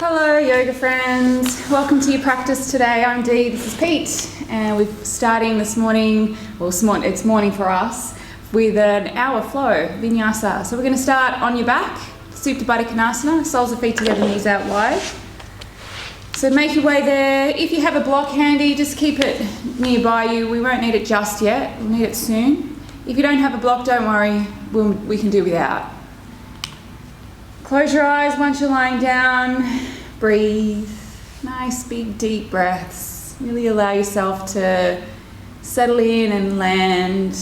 Hello yoga friends, welcome to your practice today. I'm Dee, this is Pete, and we're starting this morning, it's morning for us, with an hour flow, Vinyasa. So we're going to start on your back, Supta Baddha Konasana, soles of feet together, knees out wide. So make your way there. If you have a block handy, just keep it nearby you. We won't need it just yet, we'll need it soon. If you don't have a block, don't worry, we can do without. Close your eyes once you're lying down, breathe, nice big deep breaths. Really allow yourself to settle in and land.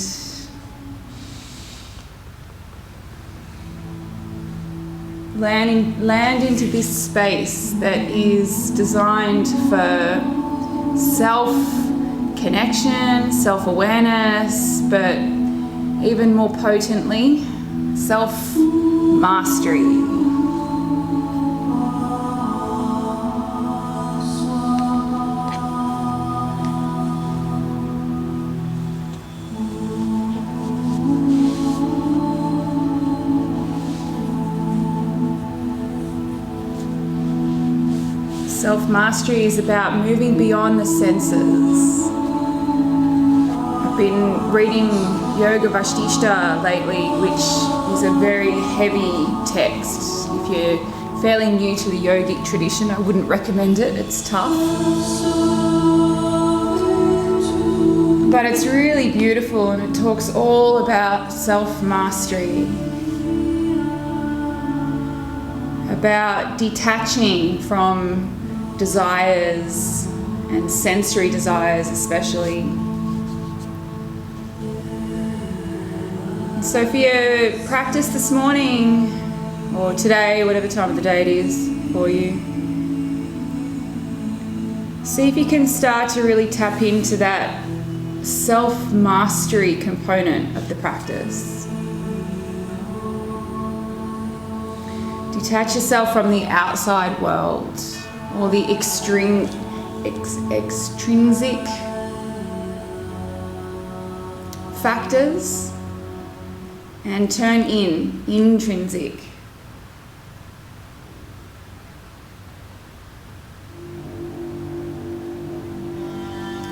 Land into this space that is designed for self-connection, self-awareness, but even more potently, self-mastery. Self-mastery is about moving beyond the senses. I've been reading Yoga Vasishtha lately, which is a very heavy text. If you're fairly new to the yogic tradition, I wouldn't recommend it, it's tough. But it's really beautiful and it talks all about self-mastery. About detaching from desires and sensory desires especially. So for your practice this morning or today, whatever time of the day it is for you, see if you can start to really tap into that self-mastery component of the practice. Detach yourself from the outside world or the extrinsic factors and turn intrinsic.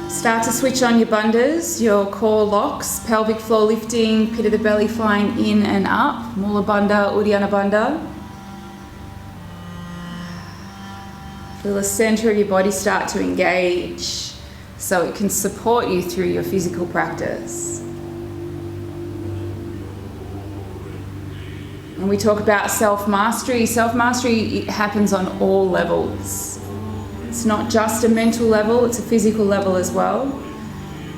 Start to switch on your bandhas, your core locks, pelvic floor lifting, pit of the belly flying in and up, Mula Bandha, Uddiyana Bandha. Feel the center of your body start to engage so it can support you through your physical practice. When we talk about self-mastery, it happens on all levels. It's not just a mental level, it's a physical level as well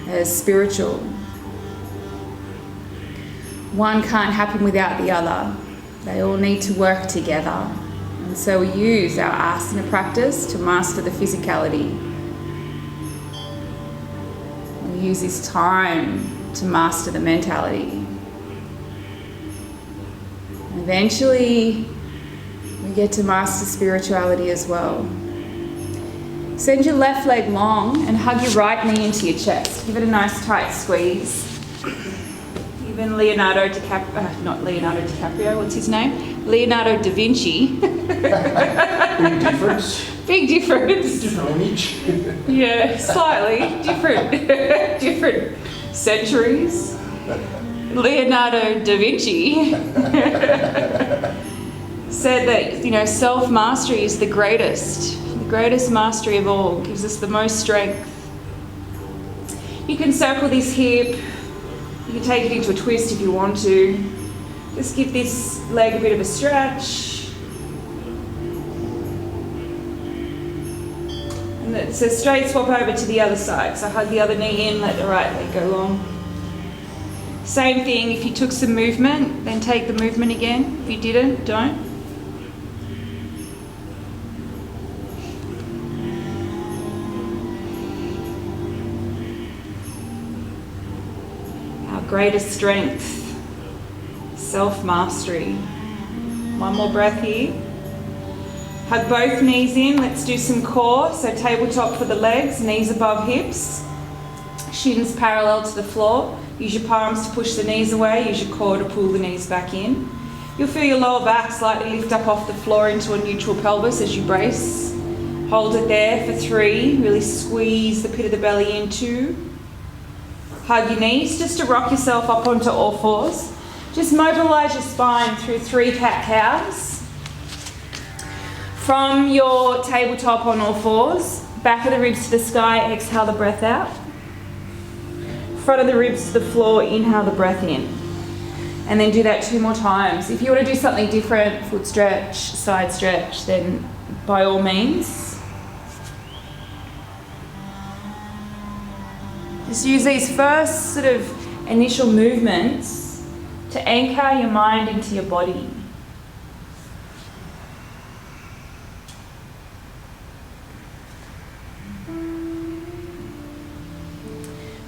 as spiritual. One can't happen without the other. They all need to work together. And so we use our asana practice to master the physicality. We use this time to master the mentality. And eventually, we get to master spirituality as well. Send your left leg long and hug your right knee into your chest. Give it a nice tight squeeze. Even Leonardo DiCaprio, what's his name? Leonardo da Vinci. Big difference. Big difference. Different on each. Yeah, slightly different centuries. Leonardo da Vinci said that, self-mastery is the greatest mastery of all, gives us the most strength. You can circle this hip, you can take it into a twist if you want to. Just give this leg a bit of a stretch. And it's a straight swap over to the other side. So hug the other knee in, let the right leg go long. Same thing, if you took some movement, then take the movement again. If you didn't, don't. Our greatest strength. Self-mastery. One more breath here. Hug both knees in. Let's do some core. So tabletop for the legs, knees above hips. Shins parallel to the floor. Use your palms to push the knees away. Use your core to pull the knees back in. You'll feel your lower back slightly lift up off the floor into a neutral pelvis as you brace. Hold it there for 3. Really squeeze the pit of the belly in. 2. Hug your knees just to rock yourself up onto all fours. Just mobilise your spine through 3 cat-cows. From your tabletop on all fours, back of the ribs to the sky, exhale the breath out. Front of the ribs to the floor, inhale the breath in. And then do that 2 more times. If you want to do something different, foot stretch, side stretch, then by all means. Just use these first sort of initial movements to anchor your mind into your body.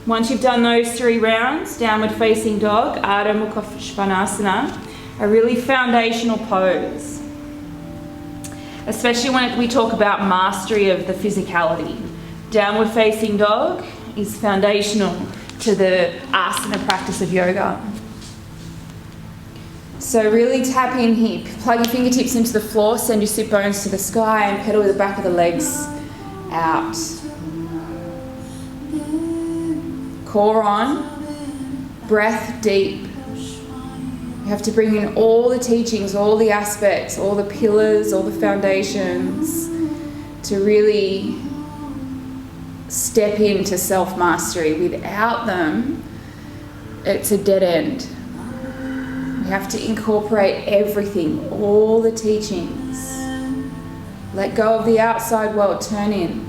Once you've done those 3 rounds, downward facing dog, Ardha Mukha Svanasana, a really foundational pose. Especially when we talk about mastery of the physicality. Downward facing dog is foundational to the asana practice of yoga. So really tap in here, plug your fingertips into the floor, send your sit bones to the sky and pedal with the back of the legs out. Core on, breath deep. You have to bring in all the teachings, all the aspects, all the pillars, all the foundations to really step into self-mastery. Without them, it's a dead end. You have to incorporate everything, all the teachings. Let go of the outside world, turn in.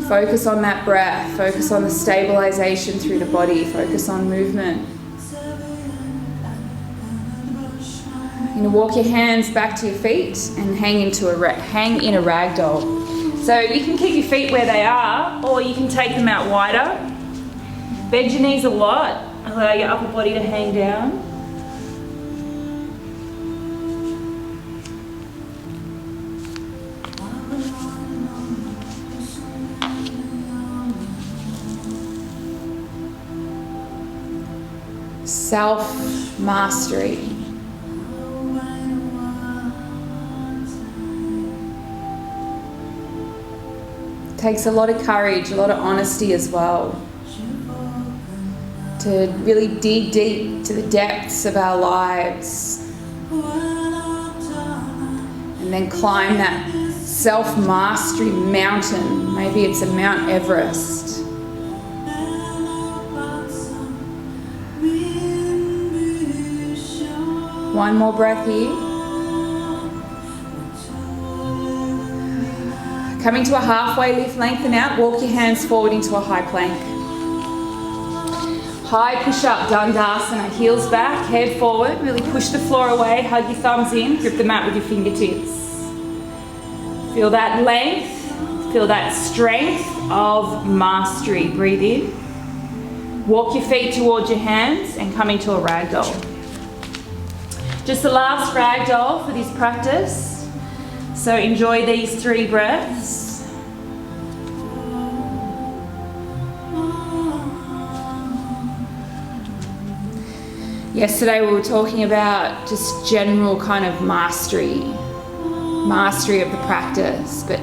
Focus on that breath, focus on the stabilization through the body, focus on movement. You're going to walk your hands back to your feet and hang in a ragdoll. So you can keep your feet where they are, or you can take them out wider. Bend your knees a lot, allow your upper body to hang down. Self-mastery. Takes a lot of courage, a lot of honesty as well, to really dig deep to the depths of our lives and then climb that self-mastery mountain. Maybe it's a Mount Everest. One more breath here. Coming to a halfway lift, lengthen out, walk your hands forward into a high plank. High push-up, Dandasana, heels back, head forward, really push the floor away, hug your thumbs in, grip the mat with your fingertips. Feel that length, feel that strength of mastery. Breathe in. Walk your feet towards your hands and come into a ragdoll. Just the last ragdoll for this practice. So enjoy these 3 breaths. Yesterday we were talking about just general kind of mastery of the practice, but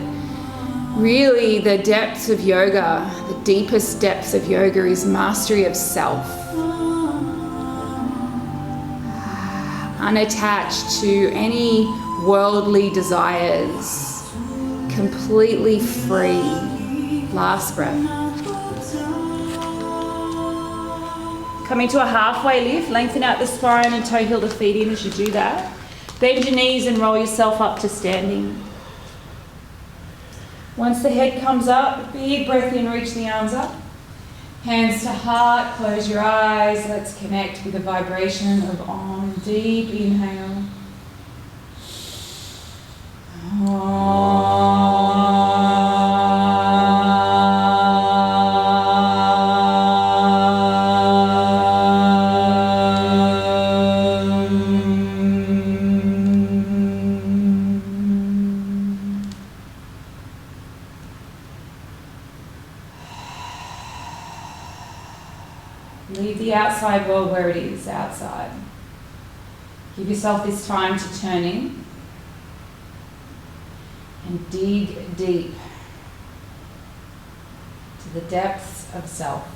really the depths of yoga, the deepest depths of yoga is mastery of self. Unattached to any worldly desires, completely free. Last breath. Coming to a halfway lift, lengthen out the spine and toe heel the feet in as you do that. Bend your knees and roll yourself up to standing. Once the head comes up, big breath in, reach the arms up. Hands to heart, close your eyes. Let's connect with the vibration of Om. Deep inhale. Leave the outside world where it is, outside. Give yourself this time to turn in and dig deep to the depths of self.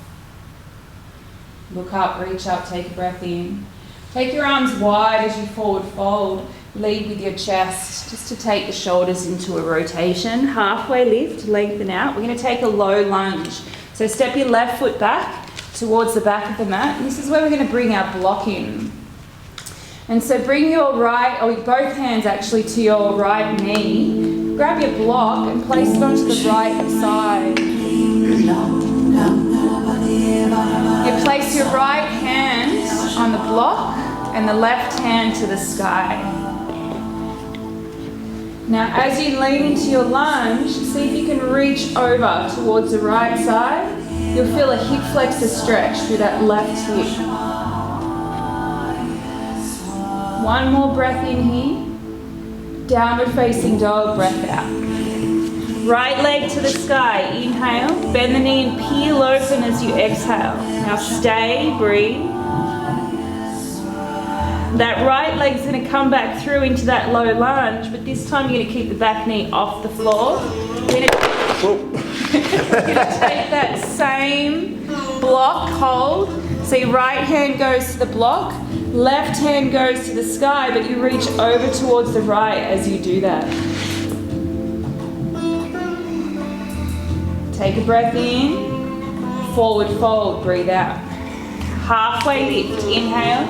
Look up, reach up, take a breath in. Take your arms wide as you forward fold. Lead with your chest, just to take the shoulders into a rotation. Halfway lift, lengthen out. We're going to take a low lunge. So step your left foot back towards the back of the mat. And this is where we're going to bring our block in. And so bring your right, or both hands actually, to your right knee. Grab your block and place it onto the right side. You place your right hand on the block and the left hand to the sky. Now as you lean into your lunge, see if you can reach over towards the right side. You'll feel a hip flexor stretch through that left hip. One more breath in here. Downward facing dog, breath out. Right leg to the sky, inhale. Bend the knee and peel open as you exhale. Now stay, breathe. That right leg's going to come back through into that low lunge, but this time you're going to keep the back knee off the floor. You're going to take that same block hold. So your right hand goes to the block, left hand goes to the sky, but you reach over towards the right as you do that. Take a breath in, forward fold, breathe out. Halfway lift, inhale,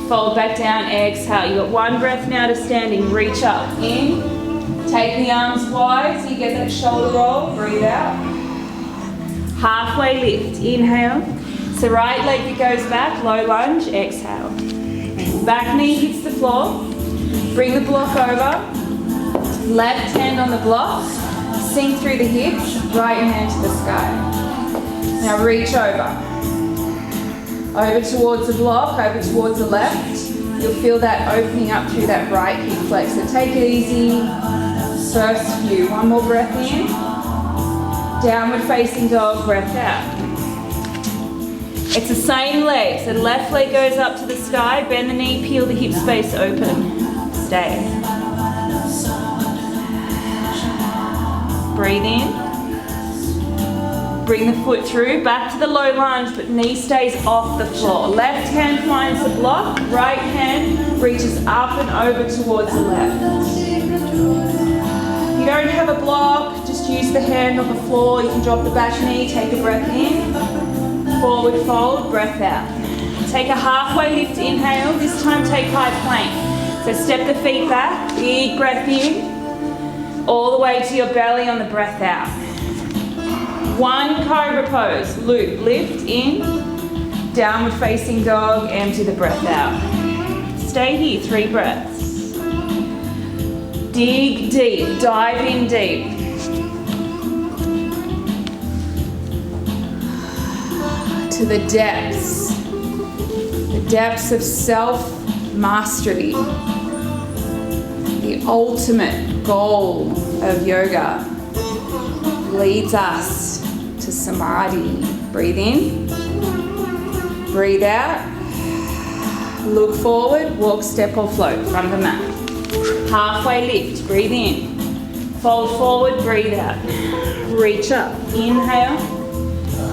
fold back down, exhale. You've got one breath now to standing, reach up, in, take the arms wide so you get that shoulder roll, breathe out. Halfway lift, inhale. So right leg that goes back, low lunge, exhale. Back knee hits the floor, bring the block over, left hand on the block, sink through the hips, right hand to the sky. Now reach over. Over towards the block, over towards the left. You'll feel that opening up through that right hip flex. So take it easy. First few. One more breath in. Downward facing dog, breath out. It's the same leg. So the left leg goes up to the sky, bend the knee, peel the hip space open. Stay. Breathe in. Bring the foot through, back to the low lunge, but knee stays off the floor. Left hand finds the block, right hand reaches up and over towards the left. If you don't have a block, just use the hand on the floor. You can drop the back knee, take a breath in, forward fold, breath out. Take a halfway lift, inhale, this time take high plank. So step the feet back, big breath in, all the way to your belly on the breath out. One cobra pose, loop, lift in, downward facing dog, empty the breath out. Stay here, 3 breaths. Dig deep, dive in deep. To the depths of self-mastery, the ultimate goal of yoga leads us to samadhi. Breathe in, breathe out, look forward, walk, step or float from the mat. Halfway lift, breathe in, fold forward, breathe out, reach up, inhale,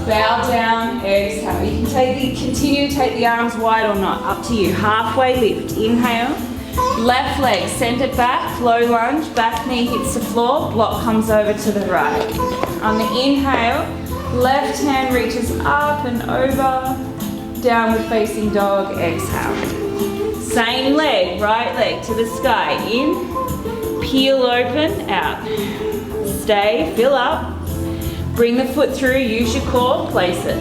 bow down, exhale. You can continue to take the arms wide or not, up to you. Halfway lift, inhale, left leg centered back, low lunge, back knee hits the floor, block comes over to the right. On the inhale, left hand reaches up and over, downward facing dog, exhale. Same leg, right leg to the sky, in, peel open, out. Stay, fill up, bring the foot through, use your core, place it.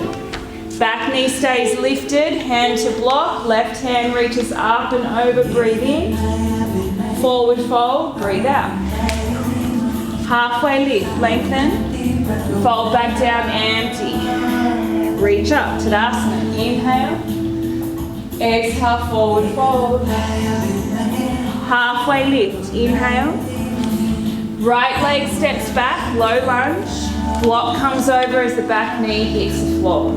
Back knee stays lifted, hand to block, left hand reaches up and over, breathe in. Forward fold, breathe out. Halfway lift, lengthen. Fold back down, empty. Reach up, Tadasana. Inhale. Exhale, forward fold. Halfway lift, inhale. Right leg steps back, low lunge. Block comes over as the back knee hits the floor.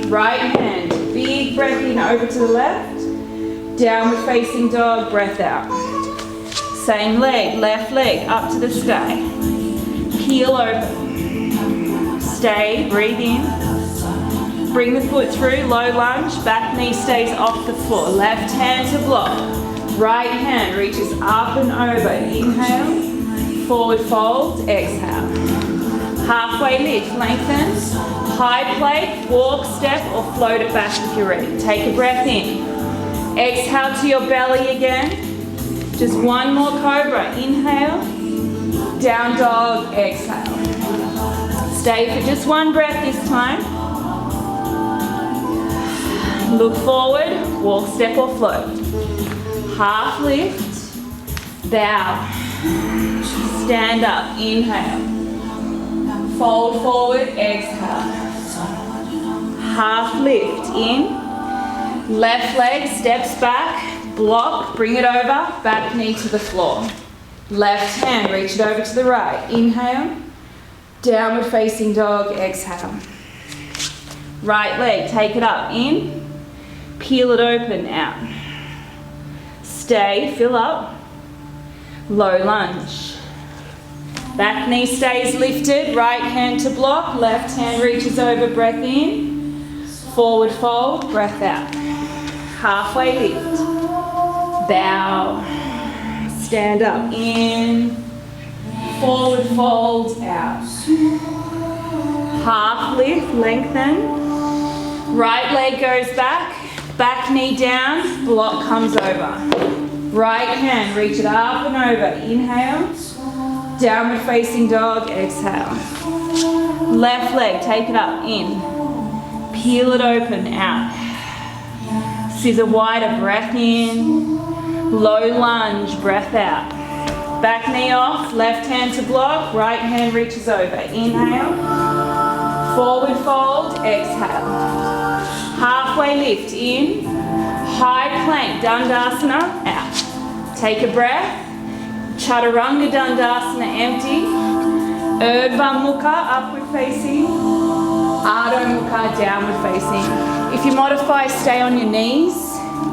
Right hand, big breath in over to the left. Downward facing dog, breath out. Same leg, left leg up to the sky. Heel open. Stay, breathe in. Bring the foot through, low lunge, back knee stays off the floor. Left hand to block. Right hand reaches up and over. Inhale, forward fold, exhale. Halfway lift, lengthen. High plank, walk, step, or float it back if you're ready. Take a breath in. Exhale to your belly again. Just one more cobra. Inhale, down dog, exhale. Stay for just one breath this time. Look forward, walk, step, or float. Half lift, bow. Stand up, inhale. Fold forward, exhale. Half lift, in. Left leg steps back, block, bring it over, back knee to the floor. Left hand, reach it over to the right. Inhale, downward facing dog, exhale. Right leg, take it up, in, peel it open, out. Stay, fill up, low lunge. Back knee stays lifted, right hand to block, left hand reaches over, breath in, forward fold, breath out. Halfway lift, bow, stand up, in, forward fold, out. Half lift, lengthen, right leg goes back knee down, block comes over. Right hand, reach it up and over, inhale, downward facing dog, exhale. Left leg, take it up, in, peel it open, out. Scissor wider, breath in, low lunge, breath out. Back knee off, left hand to block, right hand reaches over. Inhale, forward fold, exhale. Halfway lift, in, high plank, Dandasana, out. Take a breath, Chaturanga Dandasana, empty. Urdhva Mukha, upward facing. Adho Mukha, downward facing. If you modify, stay on your knees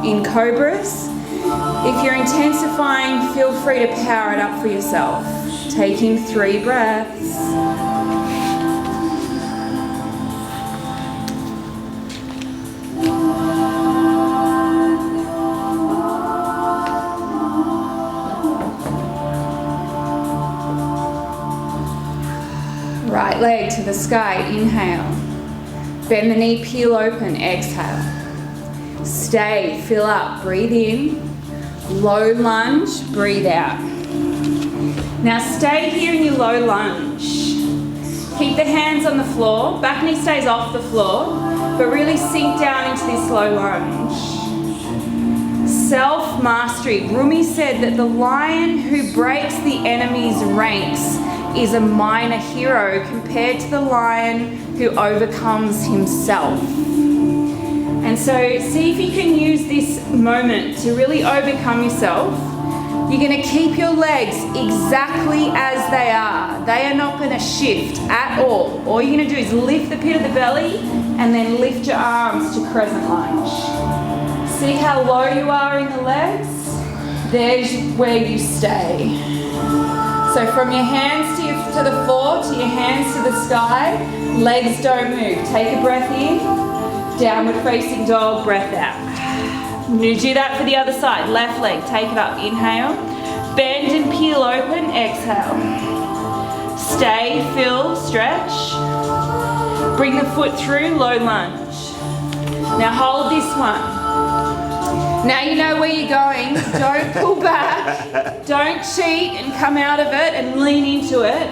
in cobras. If you're intensifying, feel free to power it up for yourself. Taking 3 breaths. Right leg to the sky, inhale. Bend the knee, peel open, exhale. Stay, fill up, breathe in. Low lunge, breathe out. Now stay here in your low lunge. Keep the hands on the floor, back knee stays off the floor, but really sink down into this low lunge. Self-mastery. Rumi said that the lion who breaks the enemy's ranks is a minor hero compared to the lion who overcomes himself. And so see if you can use this moment to really overcome yourself. You're going to keep your legs exactly as they are. They are not going to shift at all. All you're going to do is lift the pit of the belly and then lift your arms to crescent lunge. See how low you are in the legs? There's where you stay. So from your hands to the floor, to your hands to the sky, legs don't move. Take a breath in, downward facing dog, breath out. I'm going to do that for the other side. Left leg, take it up, inhale. Bend and peel open, exhale. Stay, fill, stretch. Bring the foot through, low lunge. Now hold this one. Now you know where you're going. Don't pull back. Don't cheat and come out of it and lean into it.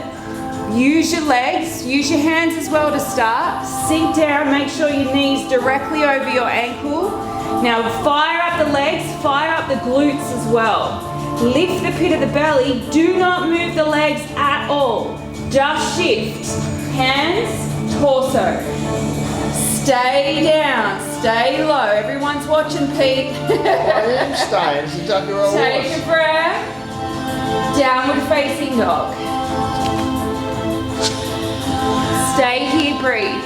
Use your legs. Use your hands as well to start. Sink down. Make sure your knees directly over your ankle. Now fire up the legs. Fire up the glutes as well. Lift the pit of the belly. Do not move the legs at all. Just shift. Hands, torso. Stay down, stay low. Everyone's watching, Pete. I am staying. It's exactly where I was. Take a breath. Downward facing dog. Stay here, breathe.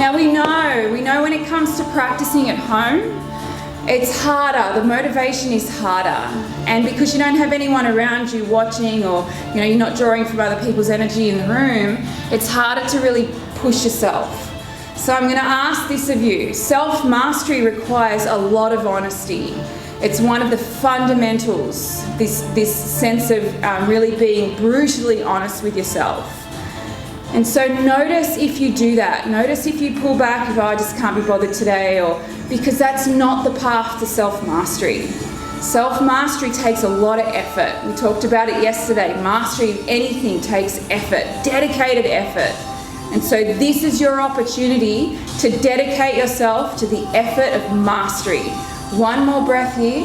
Now we know when it comes to practicing at home, it's harder, the motivation is harder. And because you don't have anyone around you watching, or you're not drawing from other people's energy in the room, it's harder to really push yourself. So I'm going to ask this of you. Self-mastery requires a lot of honesty. It's one of the fundamentals, this sense of really being brutally honest with yourself. And so notice if you do that. Notice if you pull back, if I just can't be bothered today, or because that's not the path to self-mastery. Self-mastery takes a lot of effort. We talked about it yesterday. Mastery of anything takes effort, dedicated effort. And so this is your opportunity to dedicate yourself to the effort of mastery. One more breath here.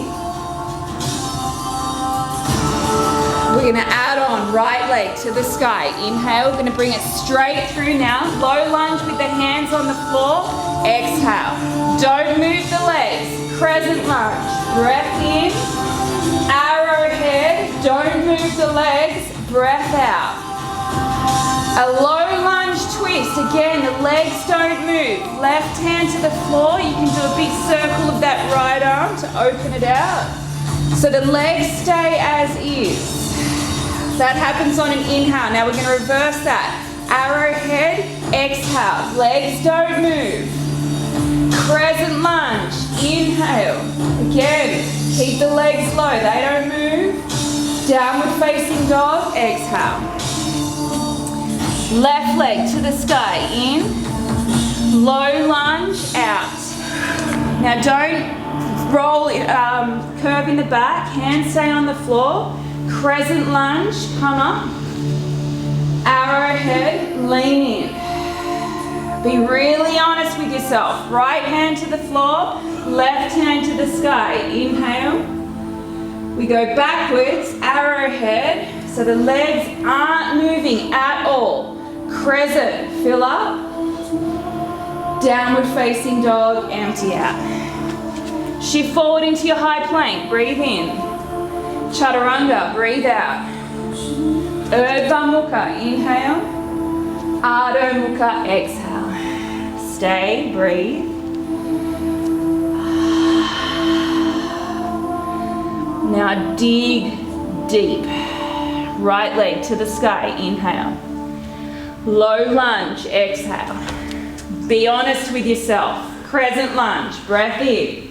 We're going to add on right leg to the sky. Inhale, we're going to bring it straight through now. Low lunge with the hands on the floor. Exhale. Don't move the legs. Crescent lunge. Breath in. Arrowhead. Don't move the legs. Breath out. A low lunge twist. Again, the legs don't move. Left hand to the floor. You can do a big circle of that right arm to open it out. So the legs stay as is. That happens on an inhale. Now we're going to reverse that. Arrowhead, exhale. Legs don't move. Crescent lunge, inhale. Again, keep the legs low, they don't move. Downward facing dog, exhale. Left leg to the sky, in. Low lunge, out. Now don't roll it, curve in the back, hands stay on the floor. Crescent lunge, come up. Arrowhead, lean in. Be really honest with yourself. Right hand to the floor, left hand to the sky. Inhale. We go backwards, arrowhead, so the legs aren't moving at all. Crescent, fill up. Downward facing dog, empty out. Shift forward into your high plank, breathe in. Chaturanga, breathe out. Urdhva Mukha, inhale. Adho Mukha, exhale. Stay, breathe. Now dig deep. Right leg to the sky, inhale. Low lunge, exhale. Be honest with yourself. Crescent lunge, breath in.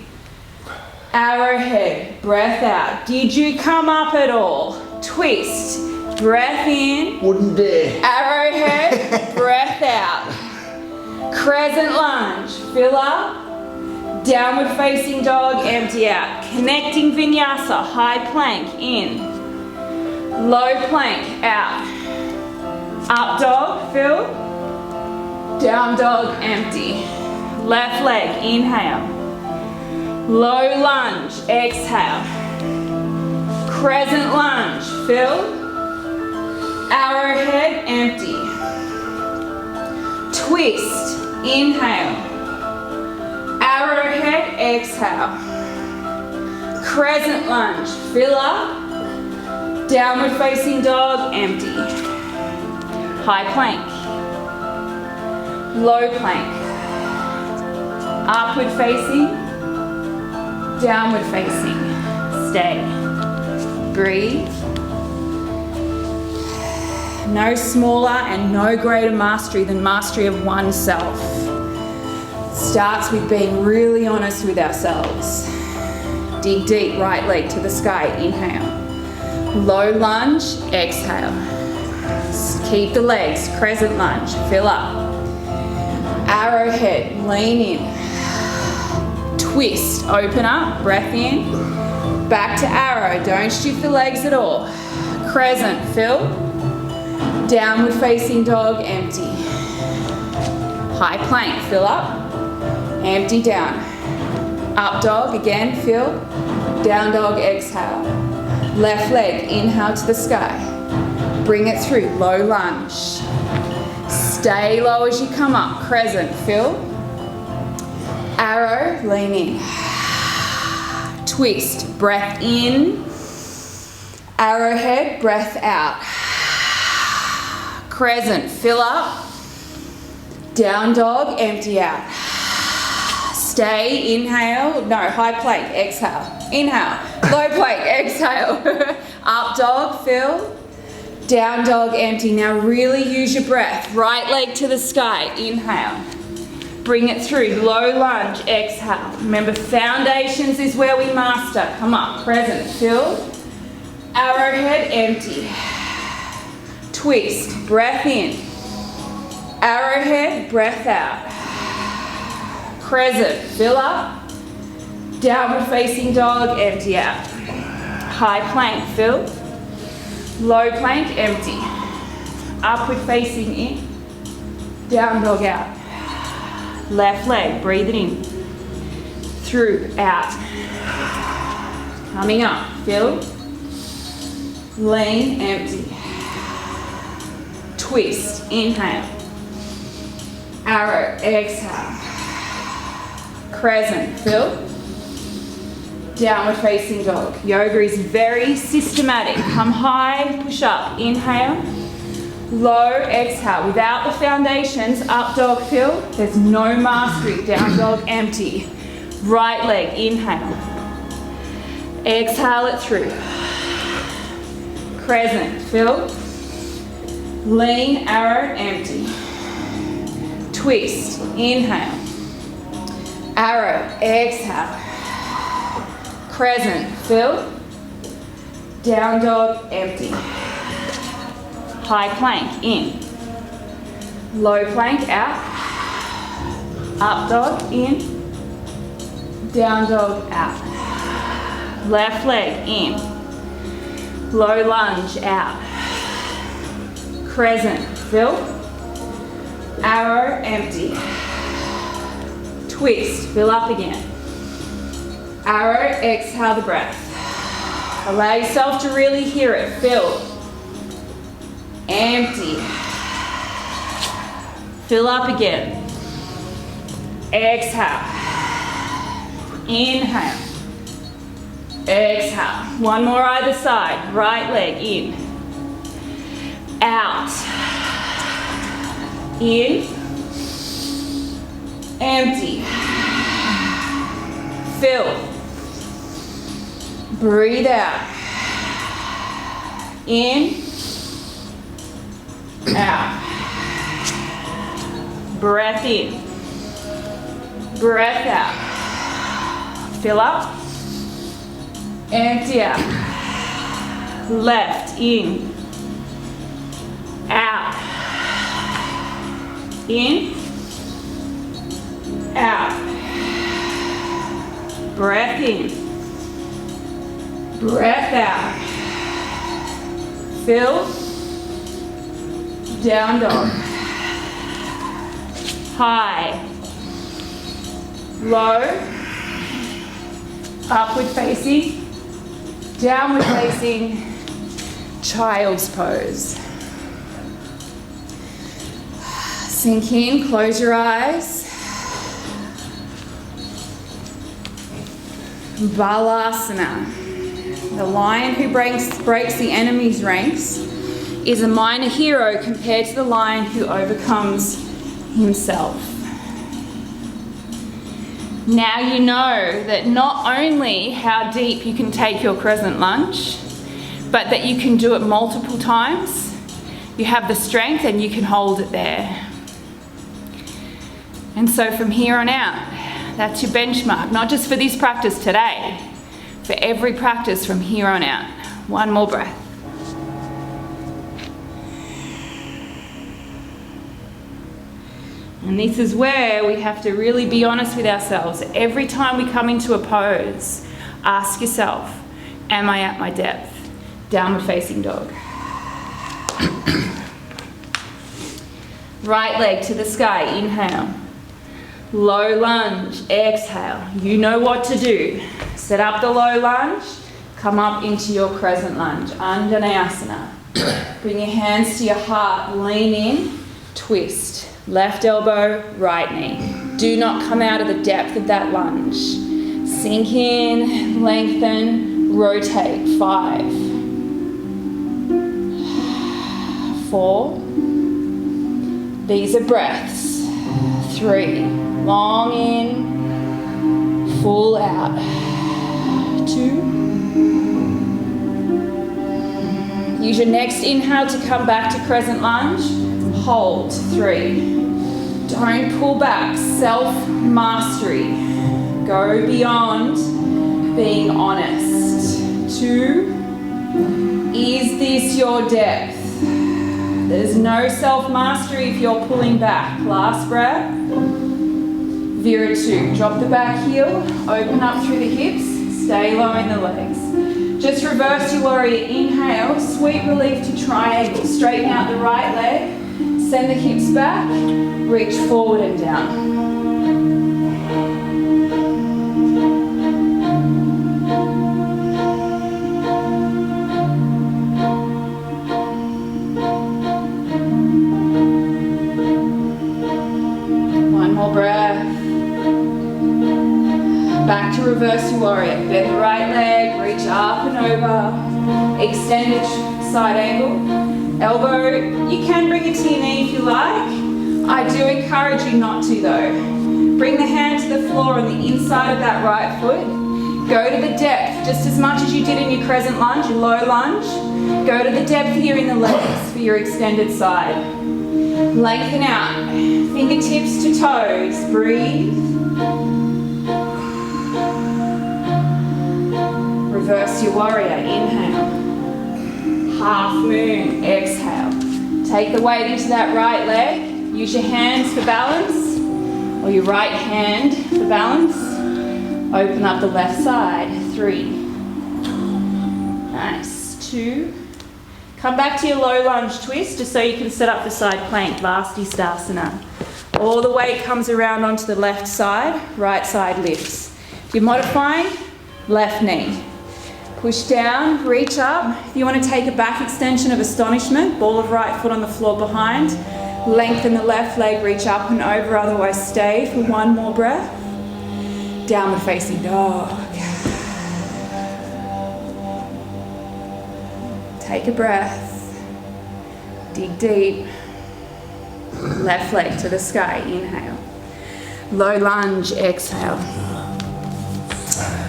Arrowhead, breath out. Did you come up at all? Twist, breath in. Wouldn't dare. Arrowhead, breath out. Crescent lunge, fill up. Downward facing dog, empty out. Connecting vinyasa, high plank, in. Low plank, out. Up dog, fill. Down dog, empty. Left leg, inhale. Low lunge, exhale. Crescent lunge, fill. Arrowhead, empty. Twist, inhale. Arrowhead, exhale. Crescent lunge, fill up. Downward facing dog, empty. High plank. Low plank. Upward facing. Downward facing. Stay. Breathe. No smaller and no greater mastery than mastery of oneself. Starts with being really honest with ourselves. Dig deep, right leg to the sky, inhale. Low lunge, exhale. Keep the legs, crescent lunge, fill up. Arrowhead, lean in. Twist, open up, breath in. Back to arrow, don't shift the legs at all. Crescent, fill. Downward facing dog, empty. High plank, fill up. Empty down. Up dog, again, fill. Down dog, exhale. Left leg, inhale to the sky. Bring it through, low lunge. Stay low as you come up, crescent, fill. Arrow, lean in. Twist, breath in. Arrowhead, breath out. Crescent, fill up. Down dog, empty out. Stay, inhale, no, high plank, exhale. Inhale, low plank, exhale. Up dog, fill. Down dog, empty. Now really use your breath. Right leg to the sky, inhale. Bring it through, low lunge, exhale. Remember, foundations is where we master. Come up, present, fill. Arrowhead, empty. Twist, breath in. Arrowhead, breath out. Crescent, fill up. Downward facing dog, empty out. High plank, fill. Low plank, empty. Upward facing in. Down dog out. Left leg, breathe it in. Through, out. Coming up, fill. Lean, empty. Twist, inhale. Arrow, exhale. Crescent, fill. Downward facing dog. Yoga is very systematic. Come high, push up, inhale. Low, exhale. Without the foundations, up dog, fill. There's no mastery. Down dog, empty. Right leg, inhale. Exhale it through. Crescent, fill. Lean, arrow, empty. Twist, inhale. Arrow, exhale. Crescent, fill. Down dog, empty. High plank, in. Low plank, out. Up dog, in. Down dog, out. Left leg, in. Low lunge, out. Crescent, fill. Arrow, empty. Twist, fill up again. Arrow, exhale the breath. Allow yourself to really hear it. Fill. Empty. Fill up again. Exhale. Inhale. Exhale. One more either side. Right leg in. Out. In. Empty. Fill. Breathe out. In. Out. Breath in. Breath out. Fill up. Empty out. Left, in. Out. In. Out. Breath in. Breath out. Fill. Down dog. High. Low. Upward facing. Downward facing. Child's pose. Sink in, close your eyes. Balasana. The lion who breaks the enemy's ranks is a minor hero compared to the lion who overcomes himself. Now you know that not only how deep you can take your crescent lunge, but that you can do it multiple times. You have the strength and you can hold it there. And so from here on out, that's your benchmark, not just for this practice today, for every practice from here on out. One more breath. And this is where we have to really be honest with ourselves. Every time we come into a pose, ask yourself, am I at my depth? Downward facing dog. Right leg to the sky, inhale. Low lunge, exhale. You know what to do. Set up the low lunge, come up into your crescent lunge, Anjaneyasana. Bring your hands to your heart, lean in, twist. Left elbow, right knee. Do not come out of the depth of that lunge. Sink in, lengthen, rotate. 5, 4. These are breaths. 3. Long in, full out. 2. Use your next inhale to come back to crescent lunge. Hold. 3. Don't pull back. Self-mastery. Go beyond being honest. 2. Is this your depth? There's no self-mastery if you're pulling back. Last breath. Vira 2. Drop the back heel. Open up through the hips. Stay low in the legs. Just reverse your warrior. Inhale. Sweet relief to triangle. Straighten out the right leg. Send the hips back. Reach forward and down. Breath. Back to reverse your warrior. Bend the right leg, reach up and over. Extended side angle. Elbow, you can bring it to your knee if you like. I do encourage you not to though. Bring the hand to the floor on the inside of that right foot. Go to the depth, just as much as you did in your crescent lunge, your low lunge. Go to the depth here in the legs for your extended side. Lengthen out. Fingertips to toes. Breathe. Reverse your warrior. Inhale. Half moon. Exhale. Take the weight into that right leg. Use your hands for balance, or your right hand for balance. Open up the left side. 3. Nice. 2. Come back to your low lunge twist just so you can set up the side plank, Vastisthasana. All the weight comes around onto the left side, right side lifts. If you're modifying, left knee. Push down, reach up. If you want to take a back extension of astonishment, ball of right foot on the floor behind. Lengthen the left leg, reach up and over, otherwise stay for one more breath. Downward facing dog. Take a breath, dig deep, left leg to the sky, inhale. Low lunge, exhale.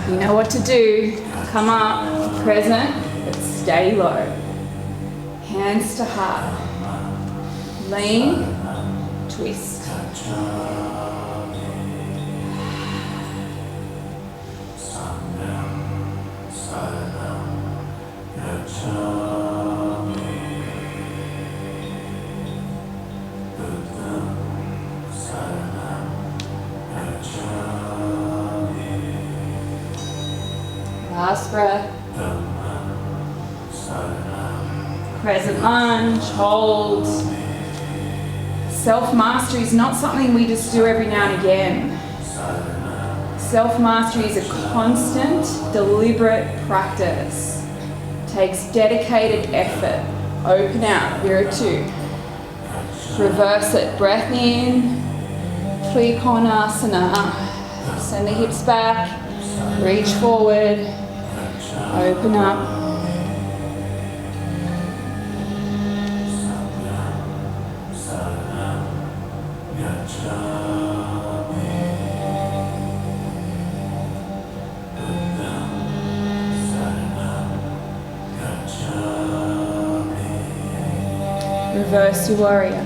You know what to do, come up, present, but stay low. Hands to heart, lean, twist. Last breath. Crescent lunge, hold. Self-mastery is not something we just do every now and again. Self-mastery is a constant, deliberate practice. It takes dedicated effort. Open out, Vira 2. Reverse it, breath in, Trikonasana. Send the hips back, reach forward, open up. Reverse your warrior.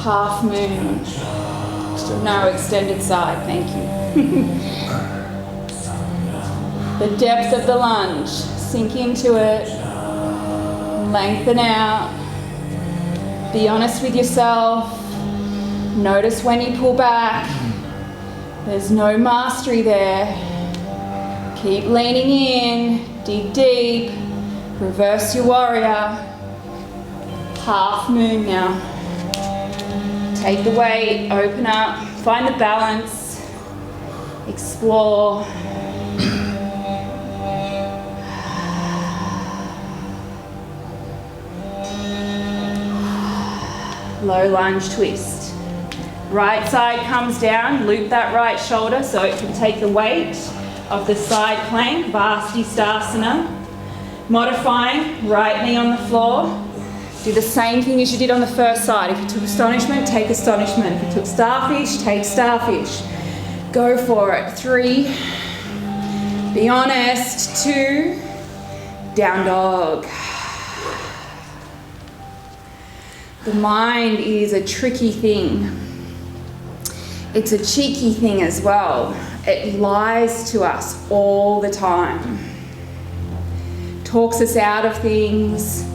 Half moon. No, extended side, thank you. The depth of the lunge. Sink into it. Lengthen out. Be honest with yourself. Notice when you pull back. There's no mastery there. Keep leaning in. Dig deep. Reverse your warrior. Half moon now. Take the weight, open up, find the balance, explore. Low lunge twist. Right side comes down, loop that right shoulder so it can take the weight of the side plank, Vastisthasana. Modifying, right knee on the floor, Do the same thing as you did on the first side. If you took astonishment, take astonishment. If you took starfish, take starfish. Go for it. 3. Be honest. 2. Down dog. The mind is a tricky thing. It's a cheeky thing as well. It lies to us all the time. Talks us out of things.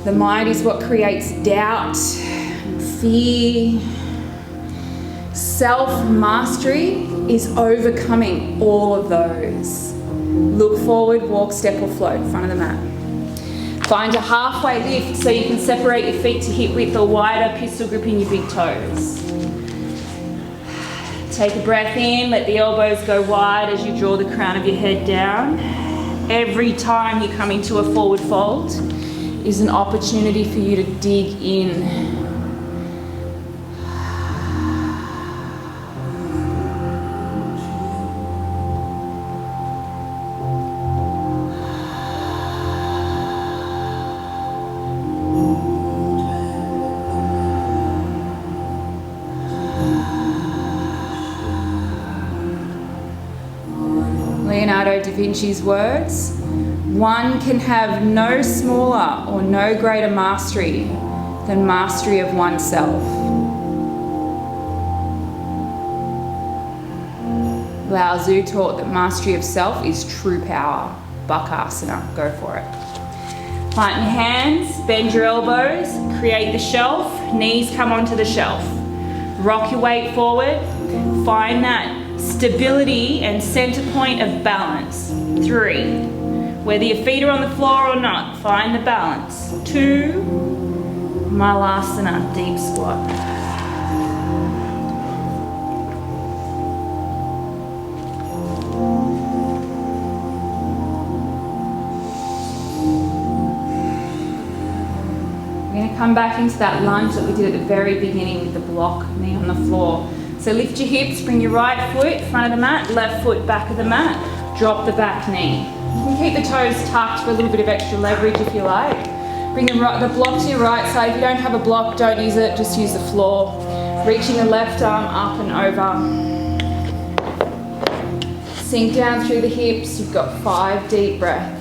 The mind is what creates doubt, fear. Self-mastery is overcoming all of those. Look forward, walk, step or float, front of the mat. Find a halfway lift so you can separate your feet to hip width or wider, pistol gripping your big toes. Take a breath in, let the elbows go wide as you draw the crown of your head down. Every time you come into a forward fold is an opportunity for you to dig in. Leonardo da Vinci's words, one can have no smaller or no greater mastery than mastery of oneself. Lao Tzu taught that mastery of self is true power. Bakasana, go for it. Plant your hands, bend your elbows, create the shelf, knees come onto the shelf. Rock your weight forward, find that stability and center point of balance. 3, whether your feet are on the floor or not, find the balance. 2, Malasana, deep squat. We're going to come back into that lunge that we did at the very beginning with the block knee on the floor. So lift your hips, bring your right foot front of the mat, left foot back of the mat, drop the back knee. You can keep the toes tucked for a little bit of extra leverage if you like. Bring the block to your right side. If you don't have a block, don't use it, just use the floor. Reaching the left arm up and over. Sink down through the hips. You've got 5 deep breaths.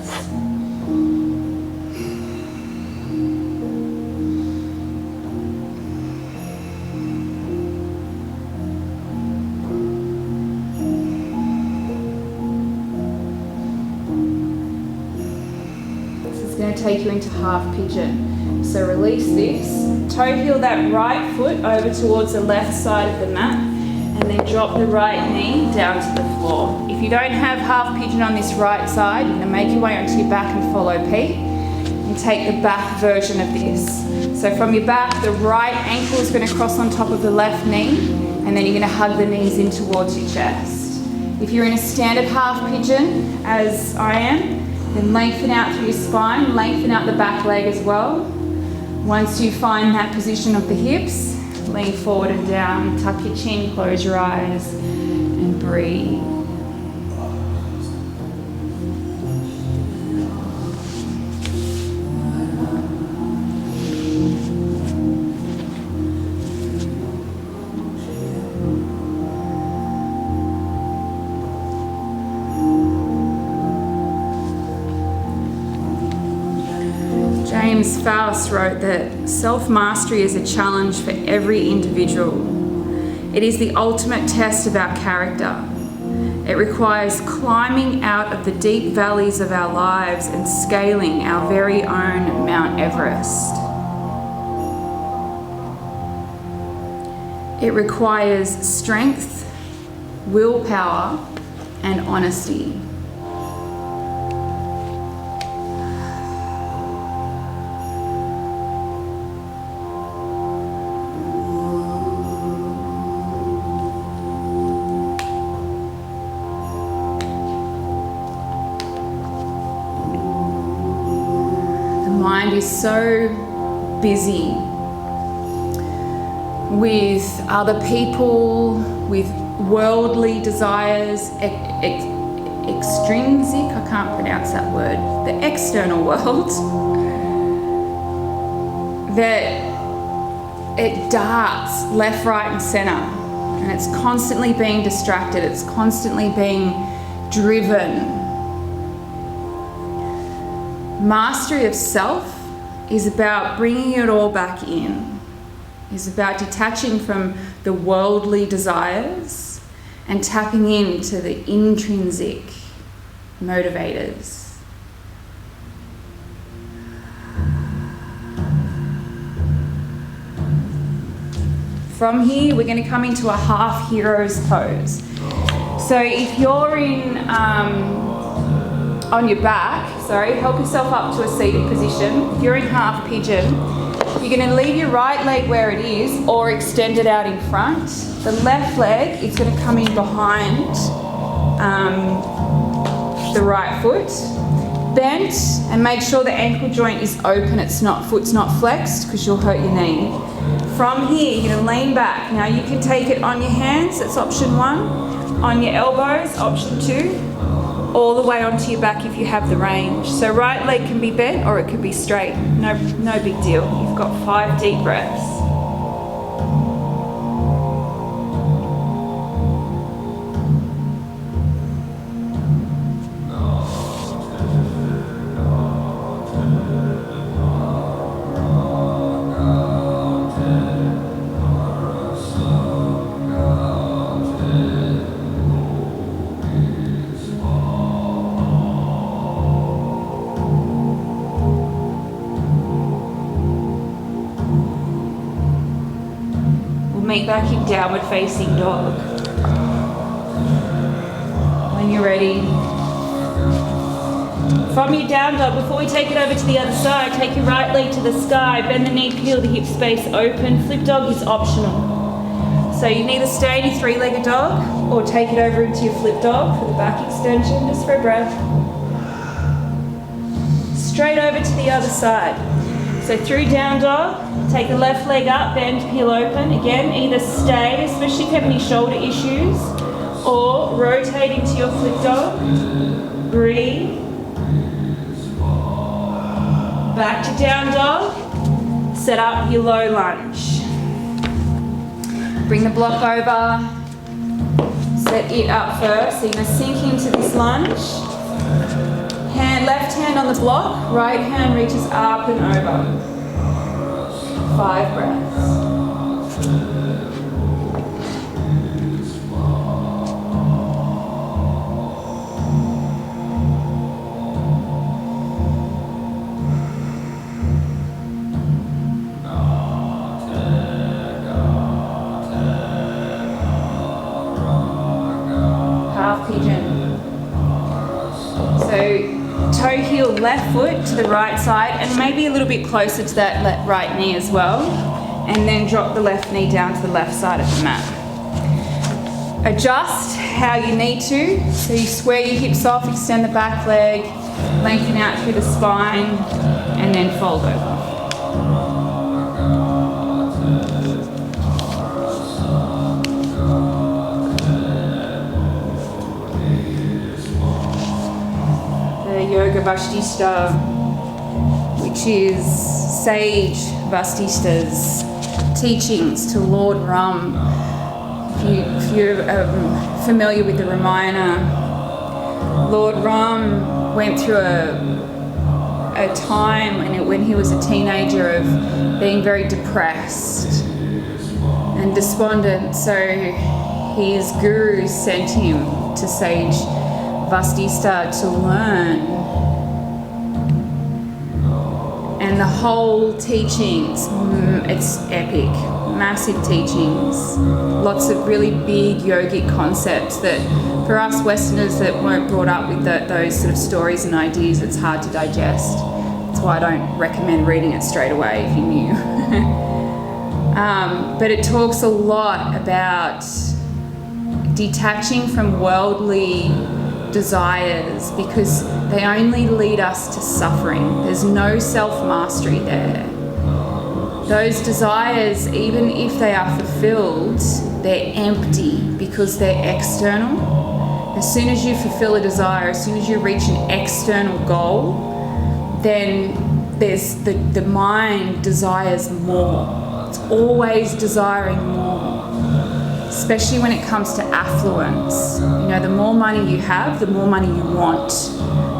Going to take you into half pigeon. So release this, toe heel that right foot over towards the left side of the mat and then drop the right knee down to the floor. If you don't have half pigeon on this right side, you're going to make your way onto your back and follow Pete and take the back version of this. So from your back, the right ankle is going to cross on top of the left knee and then you're going to hug the knees in towards your chest. If you're in a standard half pigeon, as I am, then lengthen out through your spine, lengthen out the back leg as well. Once you find that position of the hips, lean forward and down, tuck your chin, close your eyes, and breathe. James Faust wrote that self-mastery is a challenge for every individual. It is the ultimate test of our character. It requires climbing out of the deep valleys of our lives and scaling our very own Mount Everest. It requires strength, willpower, and honesty. Mind is so busy with other people, with worldly desires, extrinsic, I can't pronounce that word, the external world, that it darts left, right, and center, and it's constantly being distracted, it's constantly being driven. Mastery of self is about bringing it all back in, is about detaching from the worldly desires and tapping into the intrinsic motivators. From here, we're going to come into a half hero's pose. So if you're on your back, help yourself up to a seated position. If you're in half pigeon, you're going to leave your right leg where it is or extend it out in front. The left leg is going to come in behind the right foot. Bent, and make sure the ankle joint is open, foot's not flexed, because you'll hurt your knee. From here, you're going to lean back. Now you can take it on your hands, that's option 1. On your elbows, option 2. All the way onto your back if you have the range. So right leg can be bent or it could be straight. No big deal. You've got 5 deep breaths. Meet back in downward facing dog. When you're ready. From your down dog, before we take it over to the other side, take your right leg to the sky, bend the knee, peel the hip space open. Flip dog is optional. So you can either stay in your 3-legged dog or take it over into your flip dog for the back extension, just for a breath. Straight over to the other side. So through down dog, take the left leg up, bend, peel open. Again, either stay, especially if you have any shoulder issues, or rotate into your flip dog. Breathe. Back to down dog. Set up your low lunge. Bring the block over. Set it up first. So you're going to sink into this lunge. Left hand on the block, right hand reaches up and over. 5 breaths. Half pigeon. So toe heel left foot to the right side and maybe a little bit closer to that right knee as well, and then drop the left knee down to the left side of the mat. Adjust how you need to, so you square your hips off, extend the back leg, lengthen out through the spine, and then fold over. Yoga Vasishtha, which is sage Vasishtha's teachings to Lord Ram. If you're familiar with the Ramayana, Lord Ram went through a time when he was a teenager of being very depressed and despondent, so his guru sent him to sage Vasishtha to learn. And the whole teachings, it's epic, massive teachings, lots of really big yogic concepts that for us Westerners that weren't brought up with those sort of stories and ideas, it's hard to digest. That's why I don't recommend reading it straight away if you're new. But it talks a lot about detaching from worldly desires, because they only lead us to suffering. There's no self-mastery there. Those desires, even if they are fulfilled, they're empty because they're external. As soon as you fulfill a desire, as soon as you reach an external goal, then there's the mind desires more. It's always desiring more, especially when it comes to affluence. You know, the more money you have, the more money you want.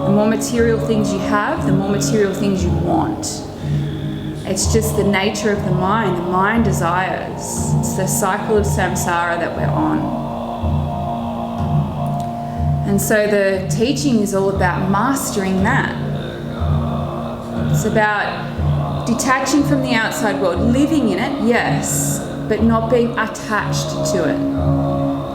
The more material things you have, the more material things you want. It's just the nature of the mind. The mind desires. It's the cycle of samsara that we're on. And so the teaching is all about mastering that. It's about detaching from the outside world, living in it, yes, but not being attached to it.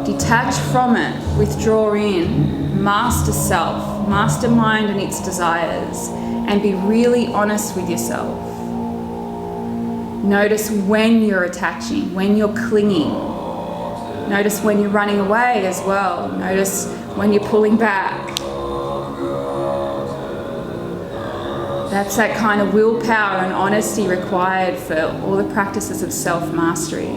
Detach from it, withdraw in, master self, master mind and its desires, and be really honest with yourself. Notice when you're attaching, when you're clinging. Notice when you're running away as well. Notice when you're pulling back. That's that kind of willpower and honesty required for all the practices of self-mastery.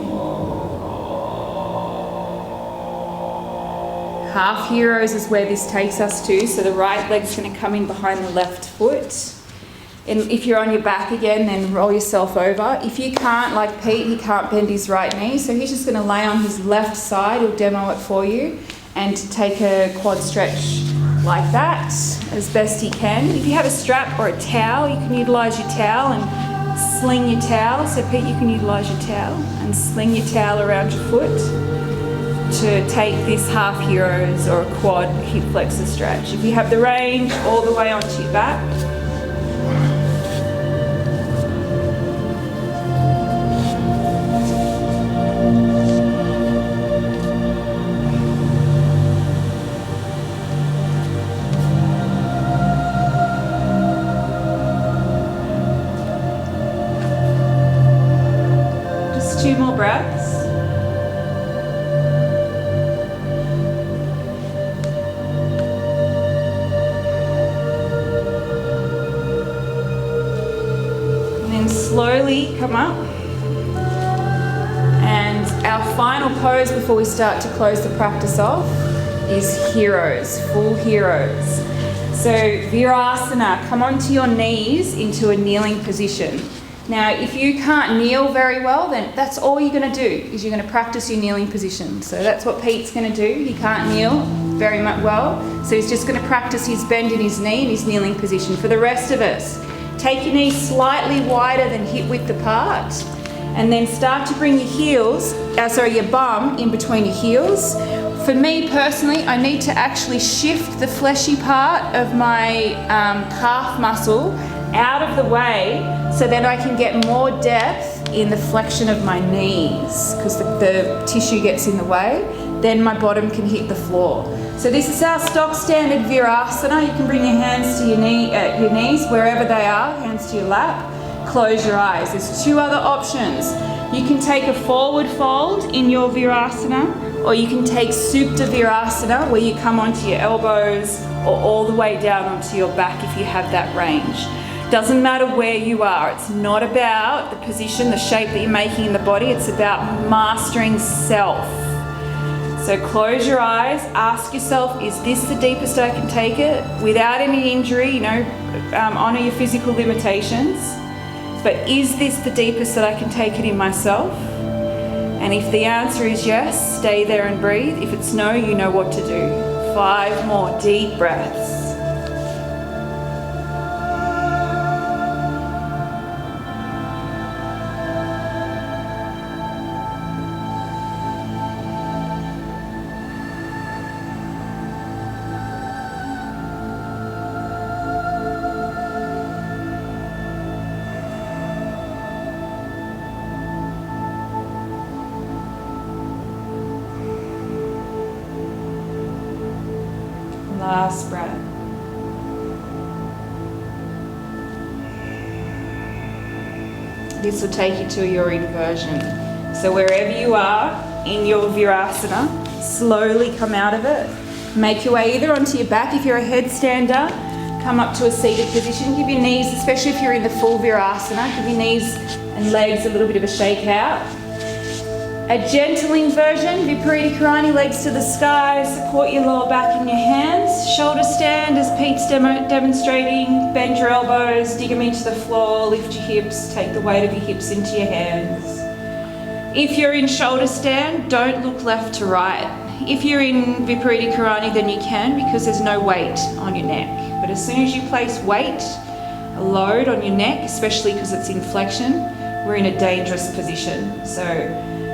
Half heroes is where this takes us to. So the right leg's going to come in behind the left foot. And if you're on your back again, then roll yourself over. If you can't, like Pete, he can't bend his right knee, so he's just going to lay on his left side. He'll demo it for you. And take a quad stretch like that as best he can. If you have a strap or a towel, you can utilise your towel and sling your towel. So Pete, you can utilise your towel and sling your towel around your foot to take this half heroes or a quad hip flexor stretch. If you have the range, all the way onto your back. Just 2 more breaths. Slowly come up, and our final pose before we start to close the practice off is heroes, full heroes. So Virasana, come onto your knees into a kneeling position. Now if you can't kneel very well, then that's all you're going to do, is you're going to practice your kneeling position. So that's what Pete's going to do. He can't kneel very much well, so he's just going to practice his bend in his knee and his kneeling position. For the rest of us, take your knees slightly wider than hip width apart, and then start to bring your heels, your bum in between your heels. For me personally, I need to actually shift the fleshy part of my calf muscle out of the way so that I can get more depth in the flexion of my knees, because the tissue gets in the way. Then my bottom can hit the floor. So this is our stock standard Virasana. You can bring your hands to your knees, wherever they are, hands to your lap. Close your eyes. There's 2 other options. You can take a forward fold in your Virasana, or you can take Supta Virasana, where you come onto your elbows or all the way down onto your back if you have that range. Doesn't matter where you are. It's not about the position, the shape that you're making in the body. It's about mastering self. So close your eyes, ask yourself, is this the deepest I can take it? Without any injury, honour your physical limitations. But is this the deepest that I can take it in myself? And if the answer is yes, stay there and breathe. If it's no, you know what to do. 5 more deep breaths. Last breath. This will take you to your inversion. So wherever you are in your Virasana, slowly come out of it. Make your way either onto your back if you're a headstander, come up to a seated position. Give your knees, especially if you're in the full Virasana, give your knees and legs a little bit of a shake out. A gentle inversion, Viparita Karani, legs to the sky, support your lower back in your hands. Shoulder stand as Pete's demonstrating. Bend your elbows, dig them into the floor, lift your hips, take the weight of your hips into your hands. If you're in shoulder stand, don't look left to right. If you're in Viparita Karani, then you can, because there's no weight on your neck. But as soon as you place weight, a load on your neck, especially because it's in flexion, we're in a dangerous position. So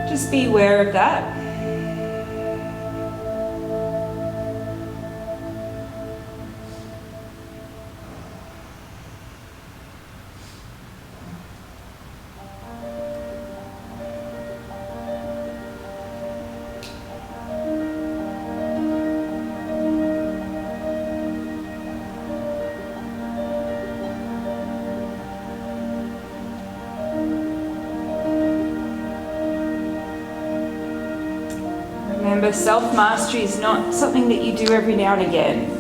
just be aware of that. Remember, self-mastery is not something that you do every now and again.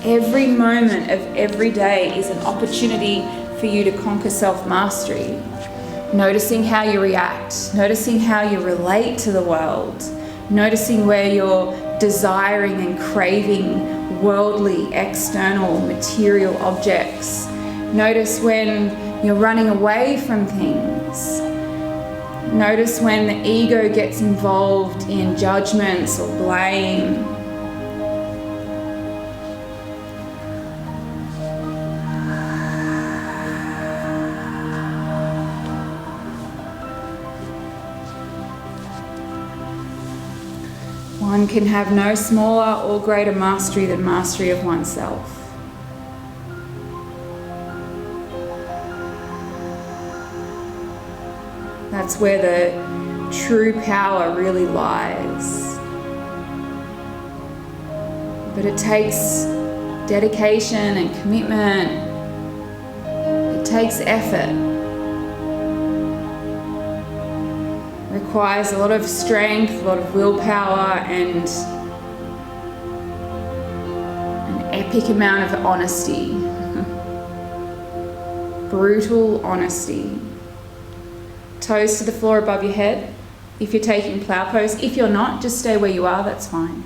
Every moment of every day is an opportunity for you to conquer self-mastery. Noticing how you react, noticing how you relate to the world, noticing where you're desiring and craving worldly, external, material objects. Notice when you're running away from things. Notice when the ego gets involved in judgments or blame. One can have no smaller or greater mastery than mastery of oneself. That's where the true power really lies. But it takes dedication and commitment. It takes effort. It requires a lot of strength, a lot of willpower, and an epic amount of honesty. Brutal honesty. Toes to the floor above your head if you're taking plow pose. If you're not, just stay where you are, that's fine.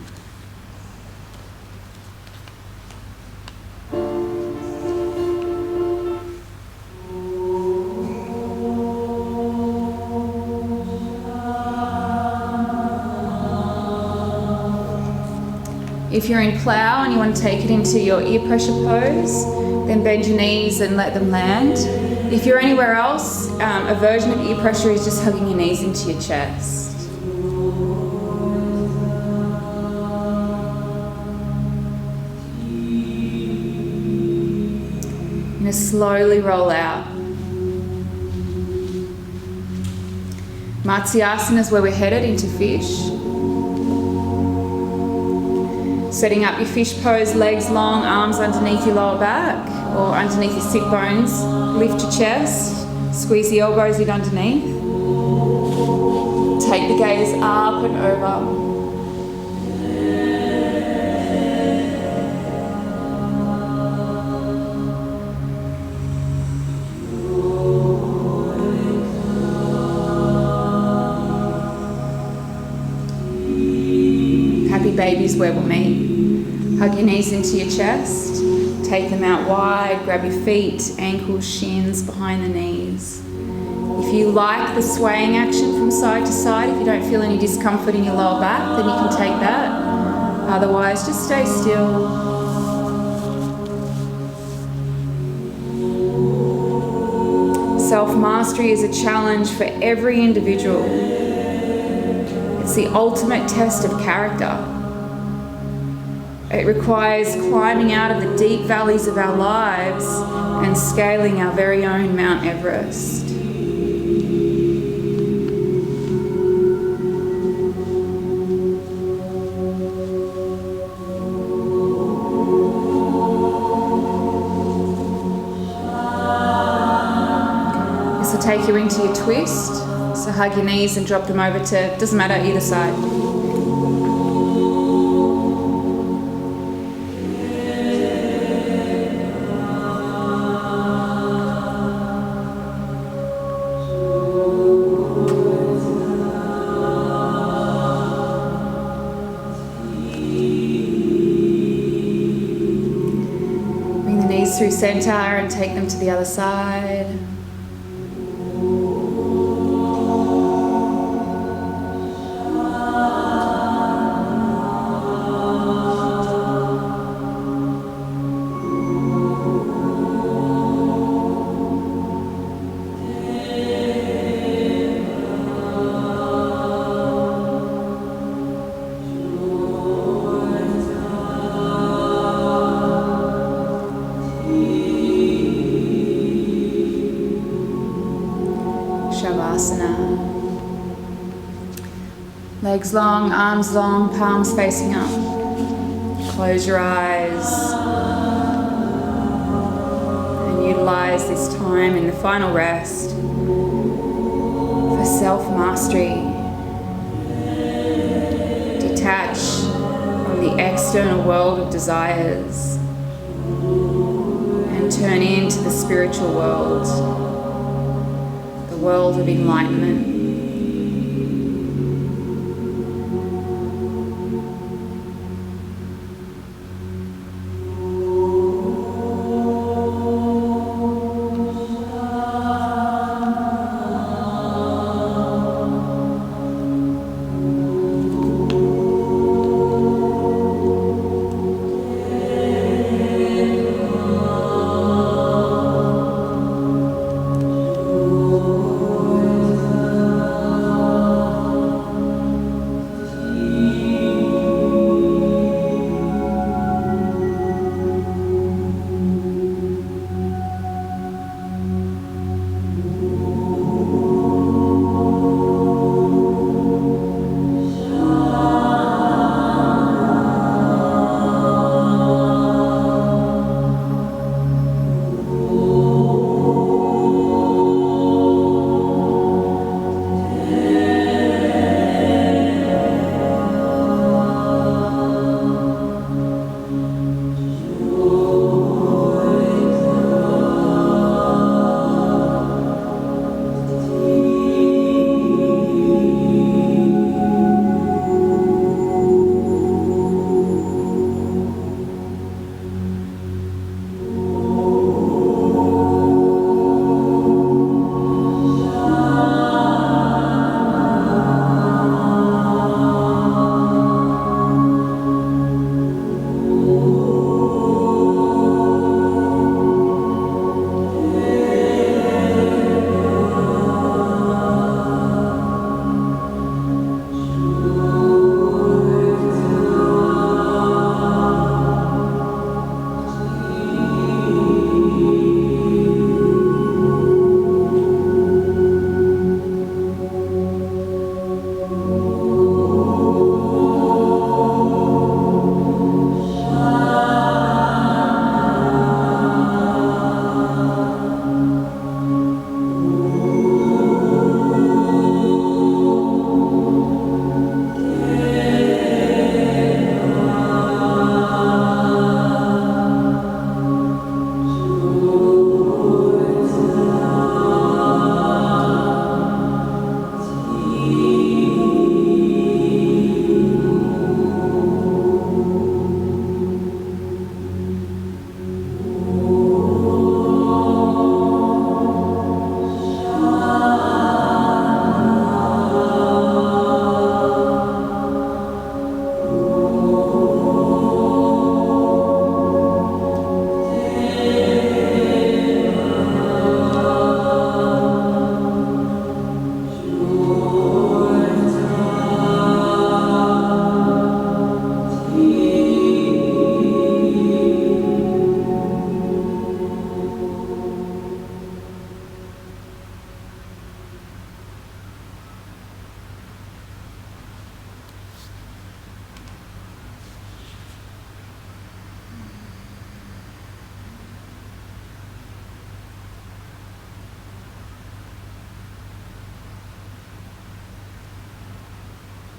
If you're in plow and you want to take it into your ear pressure pose, then bend your knees and let them land. If you're anywhere else, a version of ear pressure is just hugging your knees into your chest. You're going to slowly roll out. Matsyasana is where we're headed, into fish. Setting up your fish pose, legs long, arms underneath your lower back or underneath your sit bones. Lift your chest, squeeze the elbows in underneath. Take the gaze up and over. Happy babies where we'll meet. Hug your knees into your chest. Take them out wide. Grab your feet, ankles, shins behind the knees. If you like the swaying action from side to side, if you don't feel any discomfort in your lower back, then you can take that. Otherwise, just stay still. Self-mastery is a challenge for every individual. It's the ultimate test of character. It requires climbing out of the deep valleys of our lives and scaling our very own Mount Everest. This will take you into your twist. So hug your knees and drop them over to, doesn't matter, either side. through center and take them to the other side. Legs long, arms long, palms facing up. Close your eyes and utilize this time in the final rest for self-mastery. Detach from the external world of desires and turn into the spiritual world, the world of enlightenment.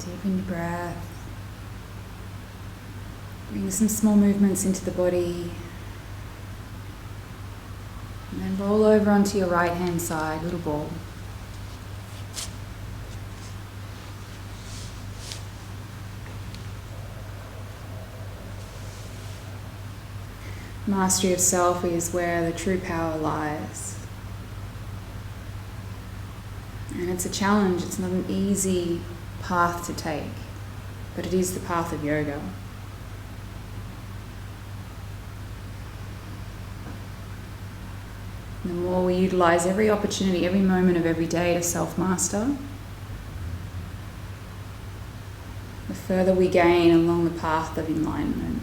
Deepen your breath. Bring some small movements into the body. And then roll over onto your right hand side, little ball. Mastery of self is where the true power lies. And it's a challenge, it's not an easy path to take, but it is the path of yoga. The more we utilize every opportunity, every moment of every day to self-master, the further we gain along the path of enlightenment.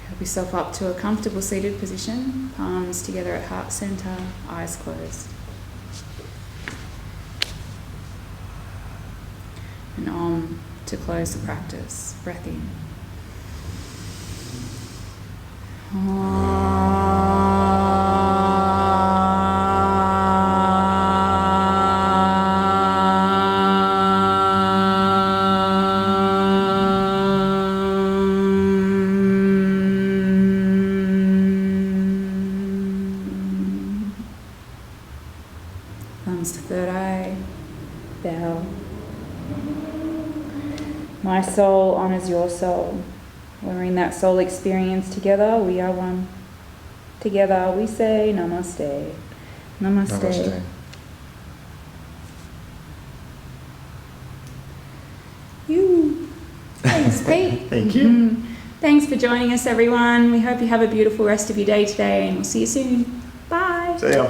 Help yourself up to a comfortable seated position, palms together at heart center, eyes closed. And Om to close the practice. Breath in. Thumbs to third eye. Bow. My soul honours your soul. We're in that soul experience together. We are one. Together we say Namaste. Namaste. Namaste. You. Thanks, Pete. Thank you. Thanks for joining us, everyone. We hope you have a beautiful rest of your day today, and we'll see you soon. Bye. See ya.